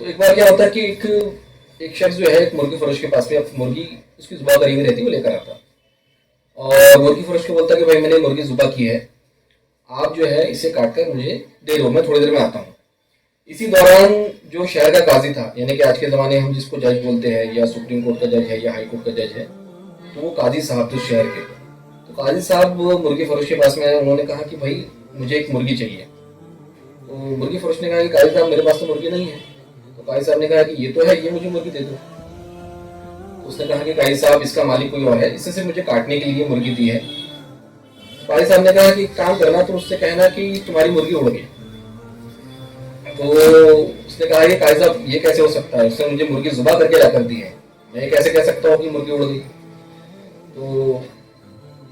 तो एक बार क्या होता है कि एक शख्स जो है एक मुर्गी फरोश के पास में, मुर्गी उसकी जुबा करी हुई रहती है, वो लेकर आता और मुर्गी फरोश को बोलता है कि भाई मैंने मुर्गी जुबा की है, आप जो है इसे काट कर मुझे दे दो, मैं थोड़ी देर में आता हूँ। इसी दौरान जो शहर का काजी था, यानी कि आज के ज़माने हम जिसको जज बोलते हैं, या सुप्रीम कोर्ट का जज है या हाई कोर्ट का जज है, तो वो काजी साहब थे शहर के। तो काजी साहब मुर्गी फरोश के पास में आए, उन्होंने कहा कि भाई मुझे एक मुर्गी चाहिए। तो मुर्गी फरोश ने कहा कि काजी साहब मेरे पास तो मुर्गी नहीं है। तो काजी साहब ने कहा कि ये तो है, ये मुझे मुर्गी दे दो। तो उसने कहा कि काजी साहब इसका मालिक कोई और है, इसने सिर्फ मुझे काटने के लिए मुर्गी दी है। काजी साहब ने कहा कि काम करना, तो उससे कहना कि तुम्हारी मुर्गी उड़ गई। तो उसने कहा कि काजी साहब ये कैसे हो सकता है, उसने मुझे मुर्गी जुबा करके ला कर दी है, मैं कैसे कह सकता हूँ कि मुर्गी उड़ गई। तो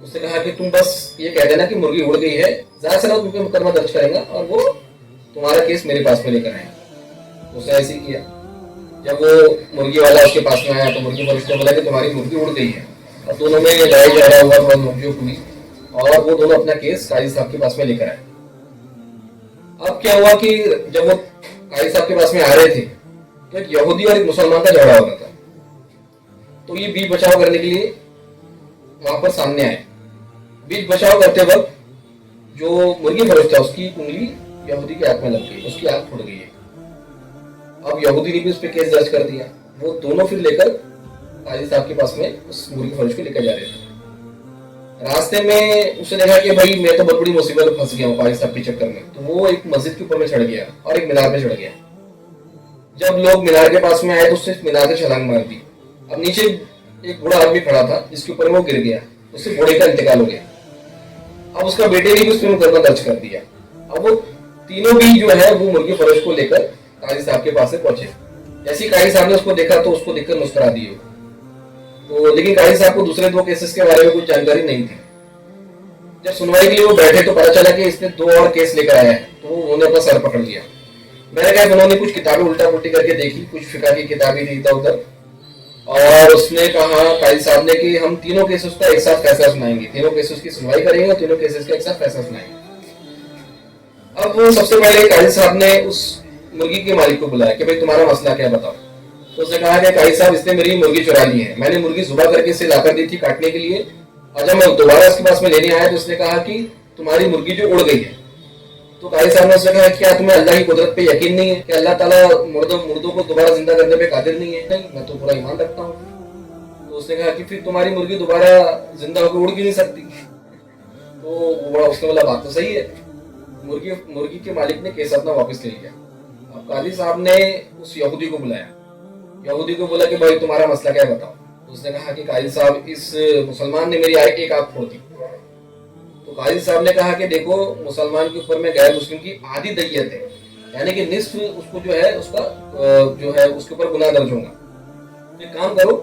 उसने कहा कि तुम बस ये कह देना कि मुर्गी उड़ गई है, ज्यादा से ज्यादा तुम पे मुकदमा दर्ज करेंगे और वो तुम्हारा केस मेरे पास में लेकर आएंगे। उसने ऐसे ही किया। जब वो मुर्गी वाला उसके पास में आया तो मुर्गी फरोश ने बोला कि तुम्हारी मुर्गी उड़ गई है। अब दोनों में लड़ाई झगड़ा हुआ, थोड़ा नोकझोंक हुई और वो दोनों अपना केस काजी साहब के पास में लेकर आए। अब क्या हुआ कि जब वो काजी साहब के पास में आ रहे थे तो एक यहूदी और एक मुसलमान का झगड़ा हो रहा था। तो ये बीच बचाव करने के लिए वहां पर सामने आए। बीच बचाव करते वक्त जो मुर्गी फरोश था उसकी उंगली यहूदी के हाथ में लग गई, उसकी आंख फूट गई है। अब यहूदी ने भी उस पर केस दर्ज कर दिया। वो दोनों फिर लेकर काजी साहब के पास में उस मुर्गी फरोश को लेकर जा रहे थे। रास्ते में उसने देखा कि भाई मैं तो बहुत बड़ी मुसीबत में फंस गया हूँ काजी साहब के चक्कर में। तो वो एक मस्जिद के ऊपर में चढ़ गया और एक मीनार पे चढ़ गया। जब लोग मीनार के पास में आए तो उसने मीनार से छलांग मार दी। अब नीचे एक बूढ़ा आदमी खड़ा था जिसके ऊपर वो गिर गया, उससे बूढ़े का इंतकाल हो गया। अब उसका बेटे ने भी उस पर मुकदमा दर्ज कर दिया। अब वो तीनों भी जो है वो मुर्गी फरोश को लेकर काजी साहब के पास से पहुंचे। जैसे ही काजी साहब ने उसको देखा तो उसको देखकर मुस्कुरा दिए। तो लेकिन काजी साहब को दूसरे दो केसेस के बारे में कुछ जानकारी नहीं थी। जब सुनवाई के लिए वो बैठे तो पता चला कि इसने दो और केस लेकर आया है। तो उन्होंने अपना सर पकड़ लिया। मैंने कहा उन्होंने कुछ किताबें उल्टा पुल्टी करके देखी, कुछ फिका की किताबें थी इधर उधर, और उसने कहा काजी साहब ने कि हम तीनों केसेस का एक साथ फैसला सुनाएंगे, तीनों केसेस की सुनवाई करेंगे और तीनों केसेस का एक साथ फैसला सुनाएंगे। अब वो सबसे पहले काजी साहब ने उस मुर्गी के मालिक को बुलाया कि भाई तुम्हारा मसला क्या, बताओ। तो उसने कहा कि काजी साहब इसने मेरी मुर्गी चुरा ली है, मैंने मुर्गी जुबा करके इसे लाकर दी थी काटने के लिए, और जब मैं दोबारा इसके पास में लेने आया तो उसने कहा कि तुम्हारी मुर्गी जो उड़ गई है। तो काजी साहब ने उससे कहा क्या तुम्हें अल्लाह की कुदरत पे यकीन नहीं है कि अल्लाह ताला मुर्दों को दोबारा जिंदा करने पे कादिर नहीं है? नहीं, मैं तो पूरा ईमान रखता हूँ। तो उसने कहा कि फिर तुम्हारी मुर्गी दोबारा जिंदा होकर उड़ भी नहीं सकती। तो उसने बोला बात तो सही है। मुर्गी के मालिक ने केस अपना वापस ले लिया। अब काजी साहब ने उस यहूदी को बुलाया। यहूदी को बोला कि भाई तुम्हारा मसला क्या है, बताओ। तो उसने कहा कि काजी साहब इस मुसलमान ने मेरी एक आंख फोड़ दी। तो काजी साहब ने कहा कि देखो मुसलमान के ऊपर में गैर मुस्लिम की आधी दैयत है, यानी कि निस्फ उसको जो है उसका जो है उसके ऊपर गुनाह दर्ज होगा। तो एक काम करो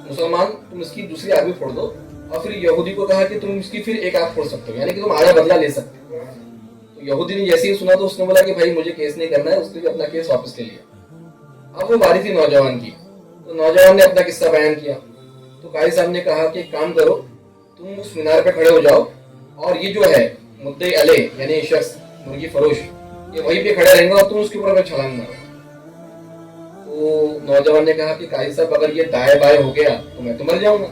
मुसलमान, तुम इसकी दूसरी आंख भी फोड़ दो। और फिर यहूदी को कहा कि तुम इसकी फिर एक आंख फोड़ सकते हो, यानी कि तुम आधा बदला ले सकते हो। तो यहूदी ने जैसे ही सुना तो उसने बोला कि भाई मुझे केस नहीं करना है, उसने भी अपना केस वापस ले लिया। अब वो बारी थी नौजवान की। तो नौजवान ने अपना किस्सा बयान किया। तो काजी साहब ने कहा कि एक काम करो, तुम उस मीनार पे खड़े हो जाओ और ये जो है मुद्दे अले यानी शख्स मुर्गी फरोश, ये वहीं पे खड़े रहेंगे और तुम उसके ऊपर छलांग मारो। तो नौजवान ने कहा कि काजी साहब अगर ये दाएं बाएं हो गया तो मैं तो मर जाऊंगा।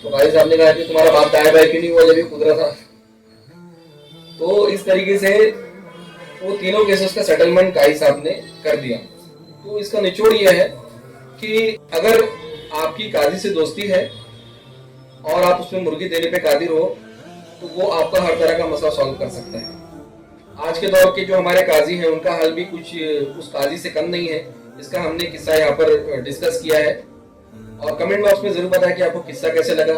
तो काजी साहब ने कहा कि तुम्हारा बाप दाएं बाएं क्यों नहीं हुआ जब ये कूद रहा था। तो इस तरीके से वो तीनों केसेस का सेटलमेंट काजी साहब ने कर दिया। तो इसका निचोड़ ये है कि अगर आपकी काजी से दोस्ती है और आप उसमें मुर्गी देने पे कादिर हो तो वो आपका हर तरह का मसला सॉल्व कर सकता है। आज के दौर के जो हमारे काजी हैं उनका हल भी कुछ उस काजी से कम नहीं है। इसका हमने किस्सा यहाँ पर डिस्कस किया है और कमेंट बॉक्स में जरूर बताएं कि आपको किस्सा कैसे लगा।